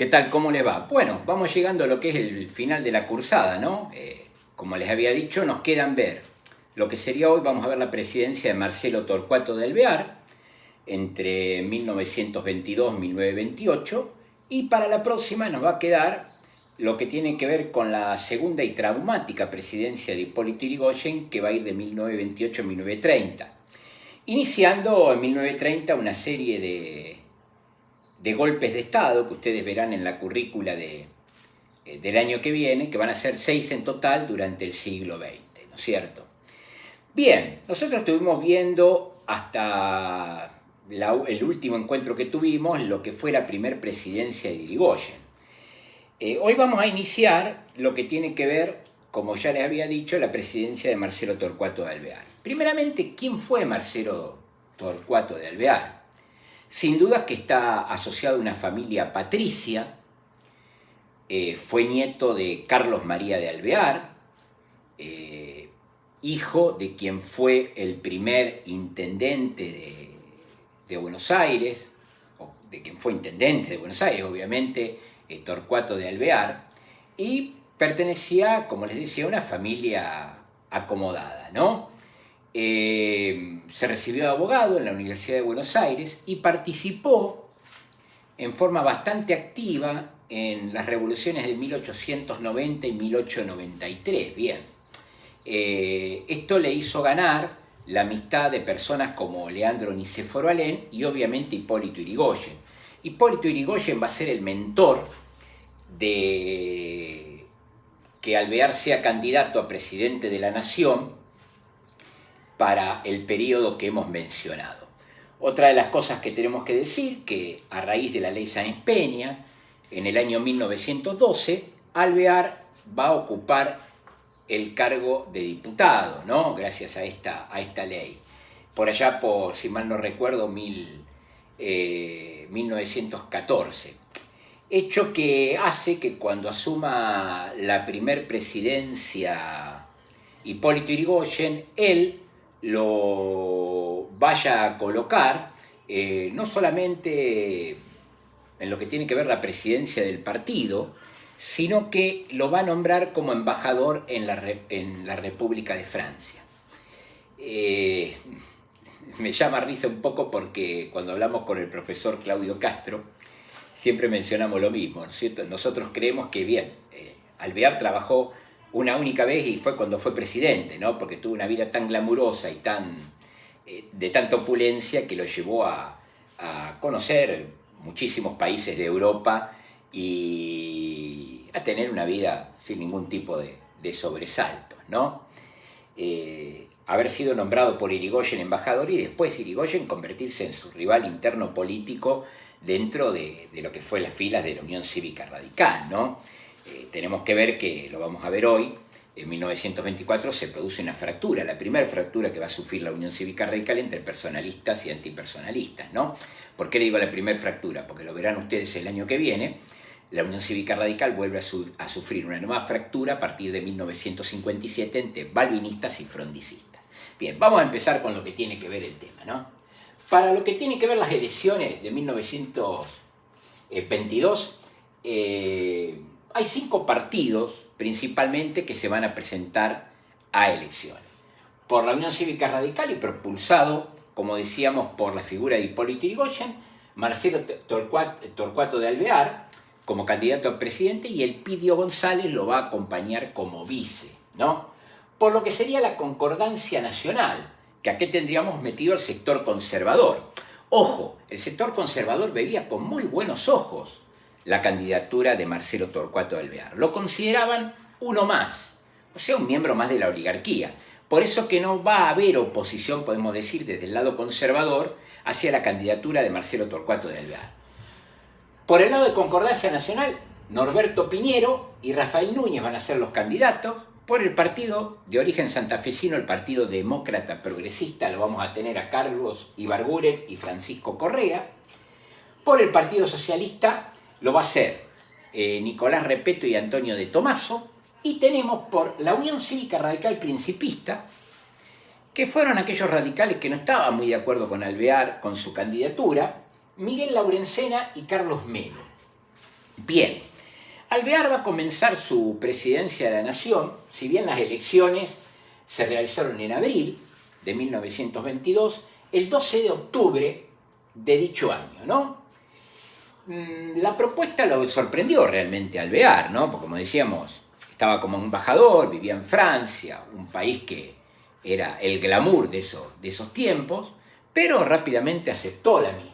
¿Qué tal? ¿Cómo le va? Bueno, vamos llegando a lo que es el final de la cursada, ¿no? Como les había dicho, nos quedan ver lo que sería hoy, vamos a ver la presidencia de Marcelo Torcuato de Alvear entre 1922 y 1928, y para la próxima nos va a quedar lo que tiene que ver con la segunda y traumática presidencia de Hipólito Yrigoyen, que va a ir de 1928 a 1930, iniciando en 1930 una serie de golpes de Estado que ustedes verán en la currícula del año que viene, que van a ser 6 en total durante el siglo XX, ¿no es cierto? Bien, nosotros estuvimos viendo hasta el último encuentro que tuvimos, lo que fue la primer presidencia de Yrigoyen. Hoy vamos a iniciar lo que tiene que ver, como ya les había dicho, la presidencia de Marcelo Torcuato de Alvear. Primeramente, ¿quién fue Marcelo Torcuato de Alvear? Sin duda que está asociado a una familia patricia. Fue nieto de Carlos María de Alvear, hijo de quien fue el primer intendente de Buenos Aires, o de quien fue intendente de Buenos Aires, obviamente, Torcuato de Alvear, y pertenecía, como les decía, a una familia acomodada, ¿no? Se recibió de abogado en la Universidad de Buenos Aires y participó en forma bastante activa en las revoluciones de 1890 y 1893. Bien, esto le hizo ganar la amistad de personas como Leandro Nicéforo Alem y obviamente Hipólito Yrigoyen. Hipólito Yrigoyen va a ser el mentor de que Alvear sea candidato a presidente de la Nación para el periodo que hemos mencionado. Otra de las cosas que tenemos que decir, que a raíz de la ley Sáenz Peña, en el año 1912, Alvear va a ocupar el cargo de diputado, ¿no? Gracias a esta ley. Por allá, si mal no recuerdo, 1914. Hecho que hace que cuando asuma la primer presidencia Hipólito Yrigoyen, él lo vaya a colocar no solamente en lo que tiene que ver la presidencia del partido, sino que lo va a nombrar como embajador en la República de Francia. Me llama risa un poco porque cuando hablamos con el profesor Claudio Castro, siempre mencionamos lo mismo, ¿no es cierto? Nosotros creemos que, bien, Alvear trabajó una única vez y fue cuando fue presidente, ¿no? Porque tuvo una vida tan glamurosa y de tanta opulencia que lo llevó a conocer muchísimos países de Europa y a tener una vida sin ningún tipo de sobresaltos, ¿no? Haber sido nombrado por Yrigoyen embajador y después Yrigoyen convertirse en su rival interno político dentro de lo que fue las filas de la Unión Cívica Radical, ¿no? Tenemos que ver que, lo vamos a ver hoy, en 1924 se produce una fractura, la primera fractura que va a sufrir la Unión Cívica Radical entre personalistas y antipersonalistas, ¿no? ¿Por qué le digo la primera fractura? Porque lo verán ustedes el año que viene, la Unión Cívica Radical vuelve a sufrir una nueva fractura a partir de 1957 entre balvinistas y frondicistas. Bien, vamos a empezar con lo que tiene que ver el tema, ¿no? Para lo que tiene que ver las elecciones de 1922, hay 5 partidos principalmente que se van a presentar a elecciones. Por la Unión Cívica Radical y propulsado, como decíamos, por la figura de Hipólito Yrigoyen, Marcelo Torcuato de Alvear como candidato a presidente y Elpidio González lo va a acompañar como vice, ¿no? Por lo que sería la concordancia nacional, que aquí tendríamos metido al sector conservador. Ojo, el sector conservador veía con muy buenos ojos la candidatura de Marcelo Torcuato de Alvear. Lo consideraban uno más, o sea, un miembro más de la oligarquía. Por eso que no va a haber oposición, podemos decir, desde el lado conservador hacia la candidatura de Marcelo Torcuato de Alvear. Por el lado de Concordancia Nacional, Norberto Piñero y Rafael Núñez van a ser los candidatos. Por el partido de origen santafesino, el Partido Demócrata Progresista, lo vamos a tener a Carlos Ibarguren y Francisco Correa. Por el Partido Socialista lo va a ser Nicolás Repetto y Antonio de Tomaso. Y tenemos por la Unión Cívica Radical Principista, que fueron aquellos radicales que no estaban muy de acuerdo con Alvear, con su candidatura, Miguel Laurencena y Carlos Melo. Bien, Alvear va a comenzar su presidencia de la Nación, si bien las elecciones se realizaron en abril de 1922, el 12 de octubre de dicho año, ¿no? La propuesta lo sorprendió realmente a Alvear, ¿no? Porque como decíamos, estaba como embajador, vivía en Francia, un país que era el glamour de esos tiempos, pero rápidamente aceptó la misma.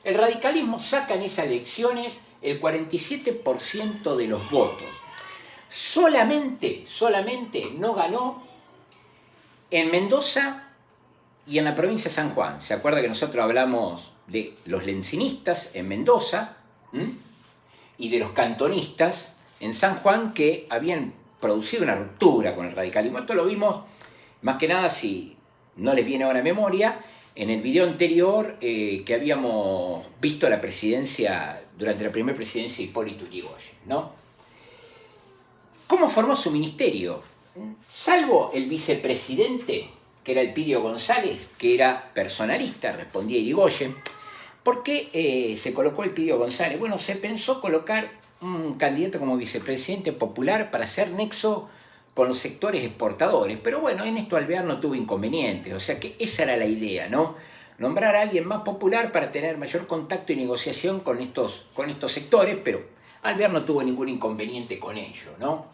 El radicalismo saca en esas elecciones el 47% de los votos. Solamente no ganó en Mendoza y en la provincia de San Juan. ¿Se acuerda que nosotros hablamos de los lencinistas en Mendoza? Y de los cantonistas en San Juan, que habían producido una ruptura con el radicalismo? Esto lo vimos más que nada, si no les viene ahora a memoria, en el video anterior que habíamos visto la presidencia, durante la primera presidencia de Hipólito Yrigoyen, ¿no? ¿Cómo formó su ministerio? Salvo el vicepresidente, que era Elpidio González, que era personalista, respondía Yrigoyen. ¿Por qué se colocó Elpidio González? Bueno, se pensó colocar un candidato como vicepresidente popular para hacer nexo con los sectores exportadores, pero bueno, en esto Alvear no tuvo inconvenientes, o sea que esa era la idea, ¿no? Nombrar a alguien más popular para tener mayor contacto y negociación con estos sectores, pero Alvear no tuvo ningún inconveniente con ello, ¿no?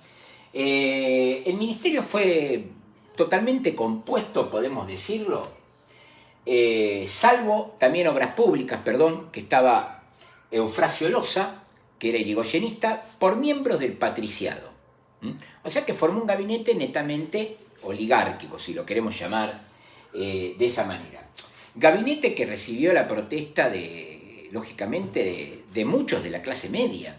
El ministerio fue totalmente compuesto, podemos decirlo, salvo también Obras Públicas, que estaba Eufrasio Loza, que era irigoyenista, por miembros del patriciado. O sea que formó un gabinete netamente oligárquico, si lo queremos llamar de esa manera. Gabinete que recibió la protesta, lógicamente, de muchos de la clase media,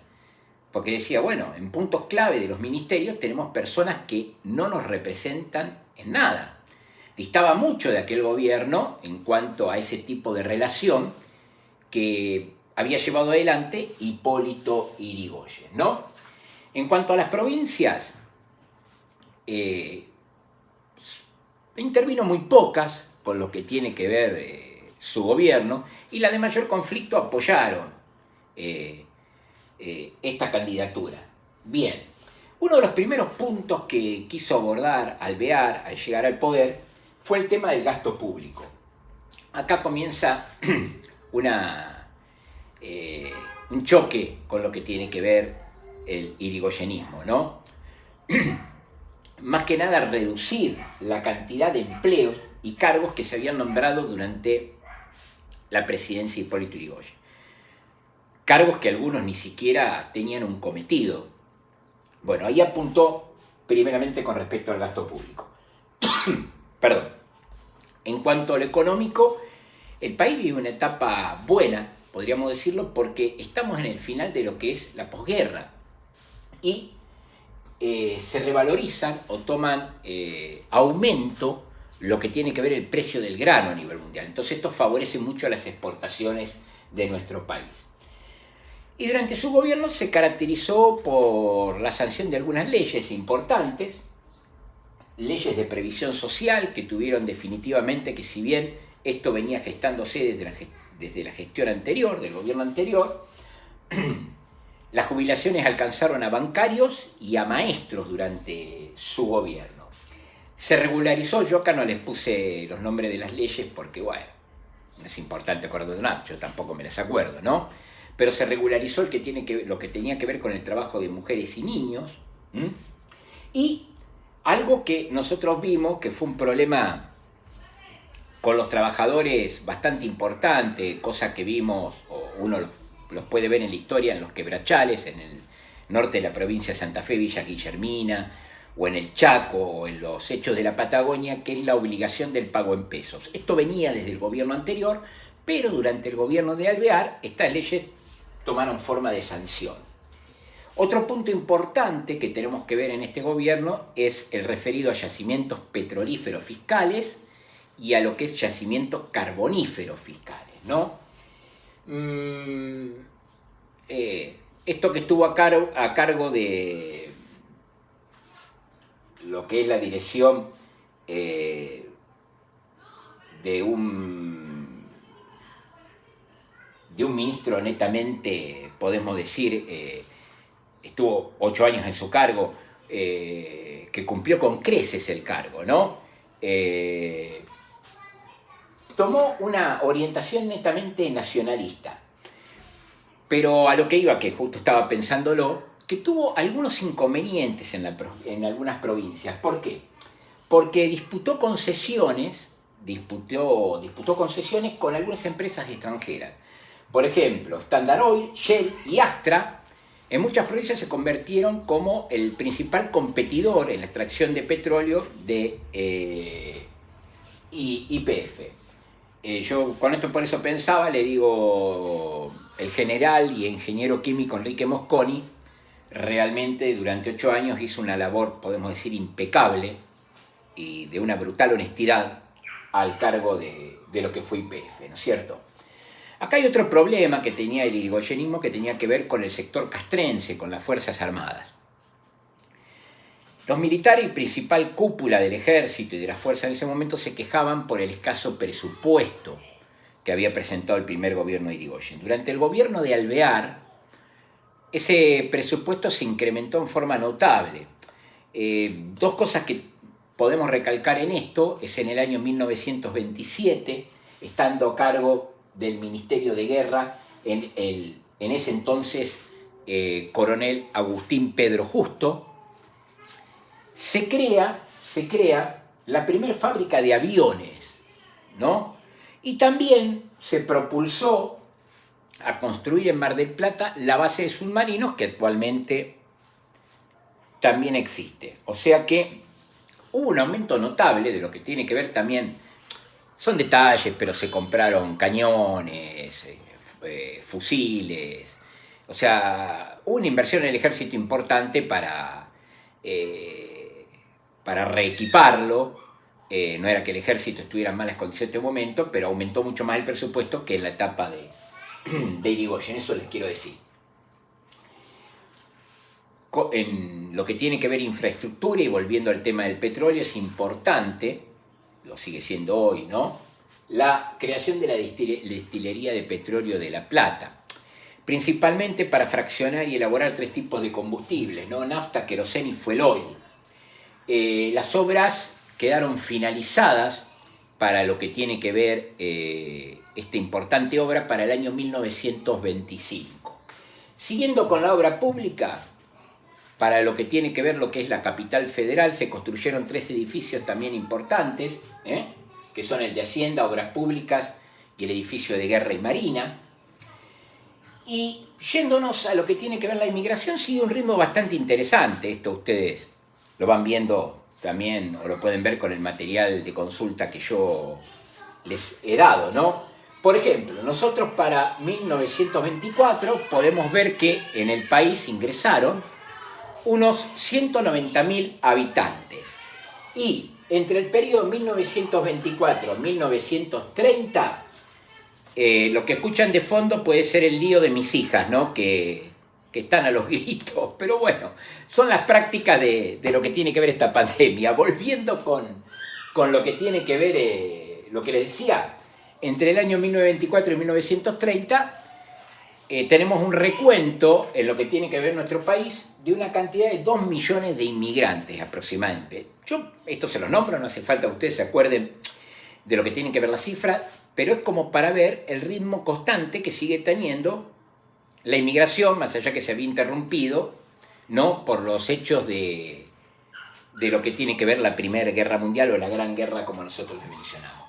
porque decía, bueno, en puntos clave de los ministerios tenemos personas que no nos representan en nada. Distaba mucho de aquel gobierno en cuanto a ese tipo de relación que había llevado adelante Hipólito Yrigoyen, ¿no? En cuanto a las provincias, intervino muy pocas con lo que tiene que ver su gobierno, y las de mayor conflicto apoyaron esta candidatura. Bien, uno de los primeros puntos que quiso abordar Alvear al llegar al poder fue el tema del gasto público. Acá comienza un choque con lo que tiene que ver el irigoyenismo, ¿no? Más que nada reducir la cantidad de empleos y cargos que se habían nombrado durante la presidencia de Hipólito Yrigoyen. Cargos que algunos ni siquiera tenían un cometido. Bueno, ahí apuntó primeramente con respecto al gasto público. Perdón. En cuanto a lo económico, el país vive una etapa buena, podríamos decirlo, porque estamos en el final de lo que es la posguerra y se revalorizan o toman aumento lo que tiene que ver el precio del grano a nivel mundial. Entonces esto favorece mucho a las exportaciones de nuestro país. Y durante su gobierno se caracterizó por la sanción de algunas leyes importantes, leyes de previsión social que tuvieron definitivamente que, si bien esto venía gestándose desde la gestión anterior, del gobierno anterior, las jubilaciones alcanzaron a bancarios y a maestros durante su gobierno. Se regularizó, yo acá no les puse los nombres de las leyes porque, bueno, no es importante acordarme, yo tampoco me las acuerdo, ¿no? Pero se regularizó lo que tenía que ver con el trabajo de mujeres y niños, y algo que nosotros vimos que fue un problema con los trabajadores bastante importante, cosa que vimos, o uno los puede ver en la historia, en los quebrachales, en el norte de la provincia de Santa Fe, Villa Guillermina, o en el Chaco, o en los hechos de la Patagonia, que es la obligación del pago en pesos. Esto venía desde el gobierno anterior, pero durante el gobierno de Alvear estas leyes tomaron forma de sanción. Otro punto importante que tenemos que ver en este gobierno es el referido a yacimientos petrolíferos fiscales y a lo que es yacimientos carboníferos fiscales, ¿no? Esto que estuvo a cargo de lo que es la dirección de de un ministro netamente, podemos decir, estuvo 8 años en su cargo, que cumplió con creces el cargo, ¿no? Tomó una orientación netamente nacionalista, pero a lo que iba, que justo estaba pensándolo, que tuvo algunos inconvenientes en algunas provincias. ¿Por qué? Porque disputó concesiones con algunas empresas extranjeras. Por ejemplo, Standard Oil, Shell y Astra en muchas provincias se convirtieron como el principal competidor en la extracción de petróleo de YPF. Yo con esto por eso pensaba, le digo, el general y ingeniero químico Enrique Mosconi realmente durante 8 años hizo una labor, podemos decir, impecable y de una brutal honestidad al cargo de lo que fue YPF, ¿no es cierto? Acá hay otro problema que tenía el irigoyenismo que tenía que ver con el sector castrense, con las Fuerzas Armadas. Los militares y principal cúpula del ejército y de las fuerzas en ese momento se quejaban por el escaso presupuesto que había presentado el primer gobierno de Irigoyen. Durante el gobierno de Alvear, ese presupuesto se incrementó en forma notable. Dos cosas que podemos recalcar en esto es en el año 1927, estando a cargo del Ministerio de Guerra en ese entonces coronel Agustín Pedro Justo, se crea la primera fábrica de aviones, ¿no? Y también se propulsó a construir en Mar del Plata la base de submarinos que actualmente también existe. O sea que hubo un aumento notable de lo que tiene que ver también, son detalles, pero se compraron cañones, fusiles, o sea, hubo una inversión en el ejército importante para reequiparlo. No era que el ejército estuviera en malas condiciones en este momento, pero aumentó mucho más el presupuesto que en la etapa de Irigoyen, eso les quiero decir. En lo que tiene que ver infraestructura y volviendo al tema del petróleo, es importante, lo sigue siendo hoy, ¿no?, la creación de la destilería de petróleo de La Plata, principalmente para fraccionar y elaborar 3 tipos de combustibles, ¿no?, nafta, queroseno y fuel oil. Las obras quedaron finalizadas para lo que tiene que ver esta importante obra para el año 1925. Siguiendo con la obra pública, para lo que tiene que ver lo que es la capital federal, se construyeron 3 edificios también importantes, que son el de Hacienda, Obras Públicas y el edificio de Guerra y Marina. Y yéndonos a lo que tiene que ver la inmigración, sigue un ritmo bastante interesante. Esto ustedes lo van viendo también, o lo pueden ver con el material de consulta que yo les he dado, ¿no? Por ejemplo, nosotros para 1924 podemos ver que en el país ingresaron unos 190.000 habitantes. Y entre el periodo 1924 y 1930, lo que escuchan de fondo puede ser el lío de mis hijas, ¿no?, que están a los gritos, pero bueno, son las prácticas de lo que tiene que ver esta pandemia. Volviendo con lo que tiene que ver, lo que les decía, entre el año 1924 y 1930, tenemos un recuento en lo que tiene que ver nuestro país de una cantidad de 2 millones de inmigrantes aproximadamente. Yo esto se los nombro, no hace falta que ustedes se acuerden de lo que tiene que ver la cifra, pero es como para ver el ritmo constante que sigue teniendo la inmigración, más allá que se había interrumpido, ¿no?, por los hechos de lo que tiene que ver la Primera Guerra Mundial o la Gran Guerra, como nosotros les mencionamos.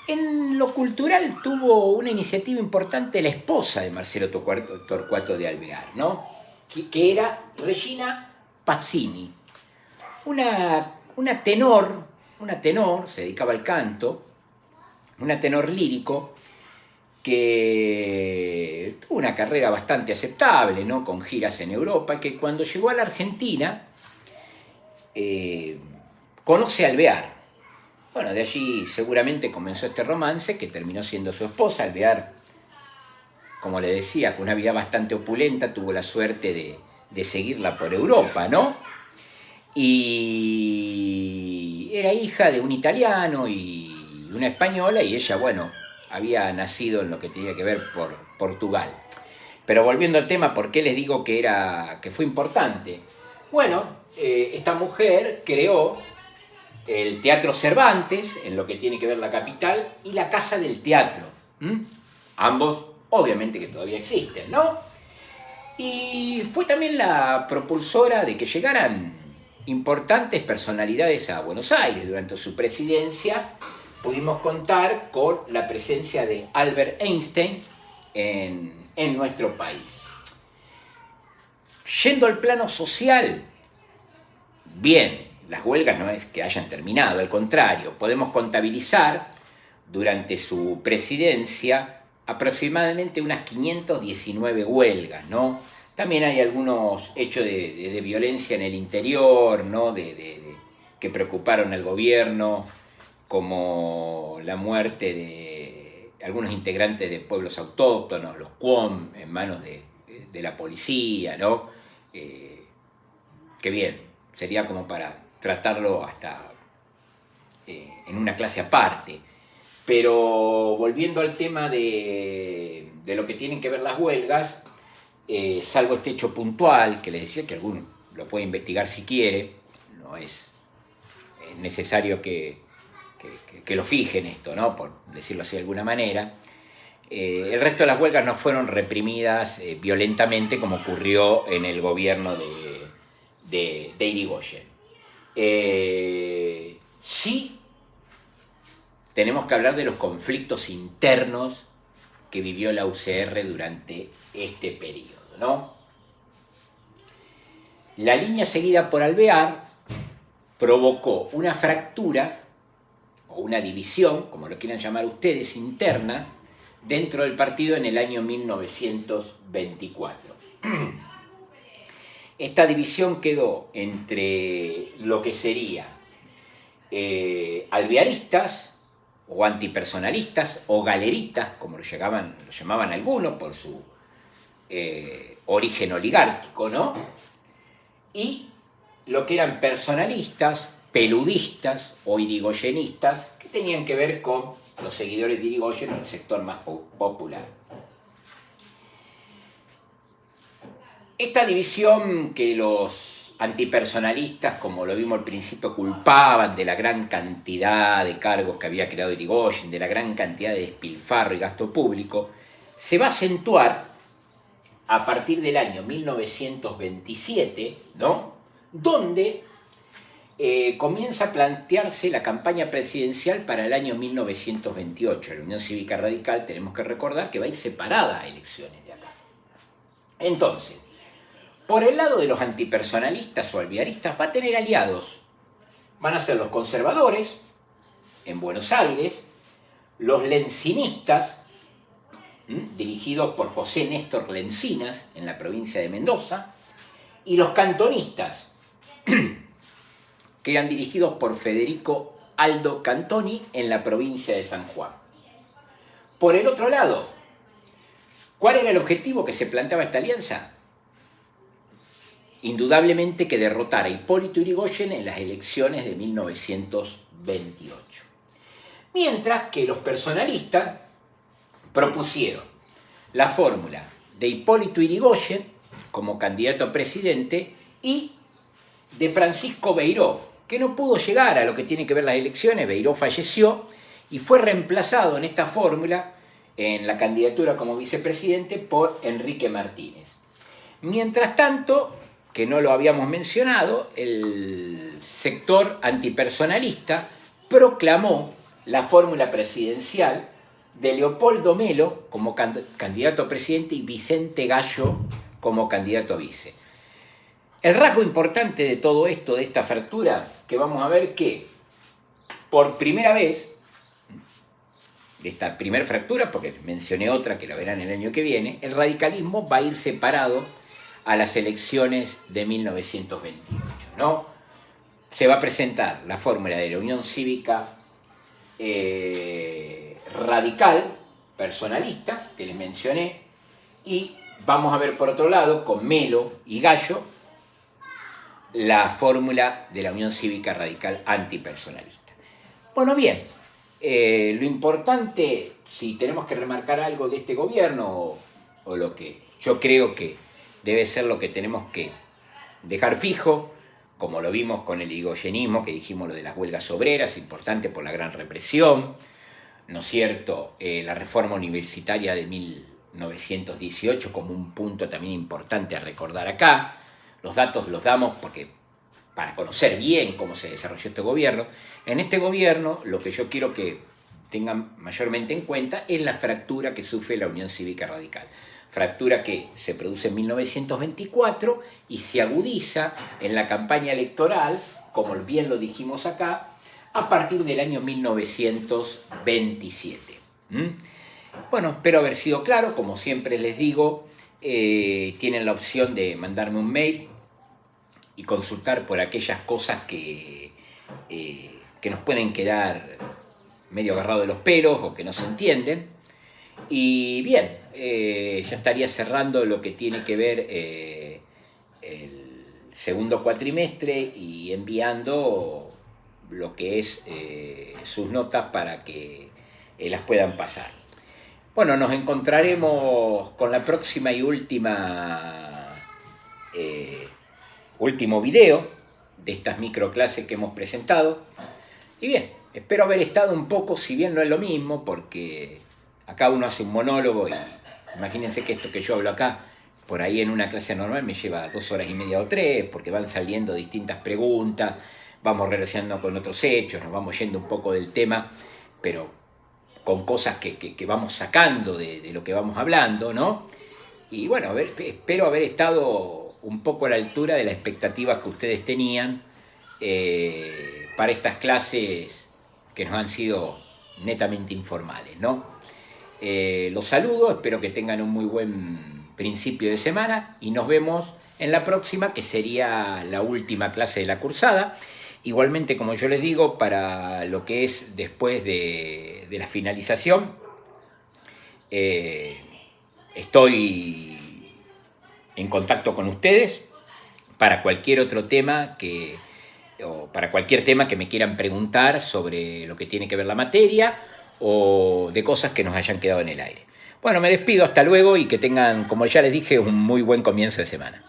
En lo cultural tuvo una iniciativa importante la esposa de Marcelo Torcuato de Alvear, ¿no?, que era Regina Pazzini, una tenor, se dedicaba al canto, una tenor lírico que tuvo una carrera bastante aceptable, ¿no?, con giras en Europa, que cuando llegó a la Argentina conoce a Alvear. Bueno, de allí seguramente comenzó este romance que terminó siendo su esposa. Alvear, como le decía, con una vida bastante opulenta, tuvo la suerte de seguirla por Europa, ¿no? Y era hija de un italiano y una española, y ella, bueno, había nacido en lo que tenía que ver por Portugal. Pero volviendo al tema, ¿por qué les digo que fue importante? Bueno, esta mujer creó el Teatro Cervantes, en lo que tiene que ver la capital, y la Casa del Teatro. Ambos, obviamente, que todavía existen, ¿no? Y fue también la propulsora de que llegaran importantes personalidades a Buenos Aires. Durante su presidencia pudimos contar con la presencia de Albert Einstein en nuestro país. Yendo al plano social, bien, las huelgas no es que hayan terminado, al contrario, podemos contabilizar durante su presidencia aproximadamente unas 519 huelgas, ¿no? También hay algunos hechos de violencia en el interior, ¿no? Que preocuparon al gobierno, como la muerte de algunos integrantes de pueblos autóctonos, los Cuom, en manos de la policía, ¿no? Que bien, sería como para tratarlo hasta en una clase aparte. Pero volviendo al tema de lo que tienen que ver las huelgas, salvo este hecho puntual, que les decía que alguno lo puede investigar si quiere, no es necesario que lo fijen esto, ¿no? Por decirlo así de alguna manera. El resto de las huelgas no fueron reprimidas violentamente como ocurrió en el gobierno de Irigoyen. Sí, tenemos que hablar de los conflictos internos que vivió la UCR durante este periodo, ¿no? La línea seguida por Alvear provocó una fractura o una división, como lo quieran llamar ustedes, interna dentro del partido en el año 1924. Esta división quedó entre lo que sería alvearistas o antipersonalistas o galeritas, como lo llamaban algunos por su origen oligárquico, ¿no? Y lo que eran personalistas, peludistas o irigoyenistas, que tenían que ver con los seguidores de Irigoyen en el sector más popular. Esta división que los antipersonalistas, como lo vimos al principio, culpaban de la gran cantidad de cargos que había creado Irigoyen, de la gran cantidad de despilfarro y gasto público, se va a acentuar a partir del año 1927, ¿no? Donde comienza a plantearse la campaña presidencial para el año 1928. La Unión Cívica Radical, tenemos que recordar que va a ir separada a elecciones de acá. Entonces, por el lado de los antipersonalistas o alvearistas va a tener aliados. Van a ser los conservadores en Buenos Aires, los lencinistas, dirigidos por José Néstor Lencinas en la provincia de Mendoza, y los cantonistas, que eran dirigidos por Federico Aldo Cantoni en la provincia de San Juan. Por el otro lado, ¿cuál era el objetivo que se planteaba esta alianza? Indudablemente que derrotara a Hipólito Yrigoyen en las elecciones de 1928. Mientras que los personalistas propusieron la fórmula de Hipólito Yrigoyen como candidato a presidente y de Francisco Beiró, que no pudo llegar a lo que tiene que ver las elecciones. Beiró falleció y fue reemplazado en esta fórmula, en la candidatura como vicepresidente, por Enrique Martínez. Mientras tanto, que no lo habíamos mencionado, el sector antipersonalista proclamó la fórmula presidencial de Leopoldo Melo como candidato a presidente y Vicente Gallo como candidato a vice. El rasgo importante de todo esto, de esta fractura, que vamos a ver que por primera vez, de esta primera fractura, porque mencioné otra que la verán el año que viene, el radicalismo va a ir separado a las elecciones de 1928, ¿no? Se va a presentar la fórmula de la Unión Cívica Radical, personalista, que les mencioné, y vamos a ver por otro lado, con Melo y Gallo, la fórmula de la Unión Cívica Radical antipersonalista. Bueno, bien, lo importante si tenemos que remarcar algo de este gobierno o lo que yo creo que debe ser lo que tenemos que dejar fijo, como lo vimos con el irigoyenismo, que dijimos lo de las huelgas obreras, importante por la gran represión, ¿no es cierto? La reforma universitaria de 1918 como un punto también importante a recordar acá. Los datos los damos porque para conocer bien cómo se desarrolló este gobierno. En este gobierno lo que yo quiero que tengan mayormente en cuenta es la fractura que sufre la Unión Cívica Radical. Fractura que se produce en 1924 y se agudiza en la campaña electoral, como bien lo dijimos acá, a partir del año 1927. Bueno, espero haber sido claro. Como siempre les digo, tienen la opción de mandarme un mail y consultar por aquellas cosas que nos pueden quedar medio agarrados de los pelos o que no se entienden. Y bien, ya estaría cerrando lo que tiene que ver el segundo cuatrimestre y enviando lo que es sus notas para que las puedan pasar. Bueno, nos encontraremos con la próxima y último video de estas microclases que hemos presentado. Y bien, espero haber estado un poco, si bien no es lo mismo, porque acá uno hace un monólogo y imagínense que esto que yo hablo acá, por ahí en una clase normal me lleva 2 horas y media o 3, porque van saliendo distintas preguntas, vamos relacionando con otros hechos, nos vamos yendo un poco del tema, pero con cosas que vamos sacando de lo que vamos hablando, ¿no? Y bueno, espero haber estado un poco a la altura de las expectativas que ustedes tenían para estas clases que nos han sido netamente informales, ¿no? Los saludo, espero que tengan un muy buen principio de semana y nos vemos en la próxima, que sería la última clase de la cursada. Igualmente, como yo les digo, para lo que es después de la finalización, estoy en contacto con ustedes para cualquier otro tema o para cualquier tema que me quieran preguntar sobre lo que tiene que ver la materia o de cosas que nos hayan quedado en el aire. Bueno, me despido, hasta luego y que tengan, como ya les dije, un muy buen comienzo de semana.